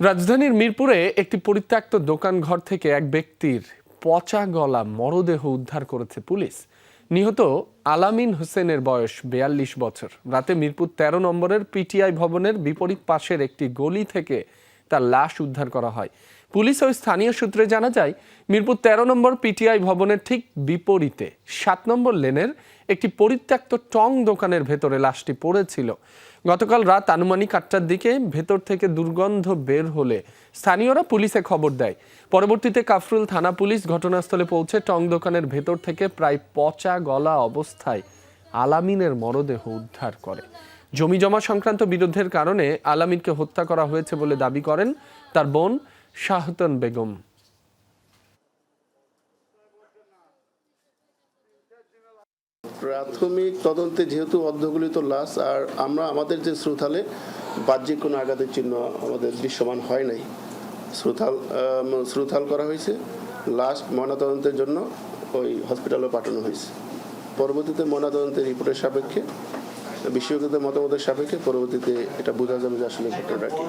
রাজধানীর মিরপুরে একটি পরিত্যক্ত দোকানঘর থেকে এক ব্যক্তির পচা গলা মরদেহ উদ্ধার করেছে পুলিশ। নিহত আলামিন হোসেনের বয়স ৪২ বছর। রাতে মিরপুর ১৩ নম্বরের পিটিআই ভবনের বিপরীত পাশের একটি গলি থেকে তার লাশ উদ্ধার করা হয়। পুলিশ ও স্থানীয় সূত্রে জানা যায়, মিরপুর ১৩ নম্বর পিটিআই ভবনের ঠিক বিপরীতে ৭ নম্বর লেনের একটি পরিত্যক্ত টং দোকানের ভেতরে লাশটি পড়েছিল। গতকাল রাত আনুমানিক ৮টার দিকে ভেতর থেকে দুর্গন্ধ বের হলে স্থানীয়রা পুলিশে খবর দেয়। পরবর্তীতে কাফরুল থানা পুলিশ ঘটনাস্থলে পৌঁছে টং দোকানের ভেতর থেকে প্রায় পচা গলা অবস্থায় আলামিনের মরদেহ উদ্ধার করে। জমি জমা সংক্রান্ত বিরোধের কারণে আলামিনকে হত্যা করা হয়েছে বলে দাবি করেন তার বোন শাহতন বেগম। প্রাথমিক তদন্তে যেহেতু অর্ধগলিত লাশ, আর আমাদের যে শ্রুথালে বাহ্যিক কোনো আঘাতের চিহ্ন আমাদের দৃশ্যমান হয় নাই, শ্রুথাল করা হয়েছে। লাশ ময়নাতদন্তের জন্য ওই হসপিটালে পাঠানো হয়েছে। পরবর্তীতে ময়নাতদন্তের রিপোর্টের সাপেক্ষে, বিশেষজ্ঞদের মতামতের সাপেক্ষে পরবর্তীতে এটা বোঝা যাবে যে আসলে ঘটনাটা কি।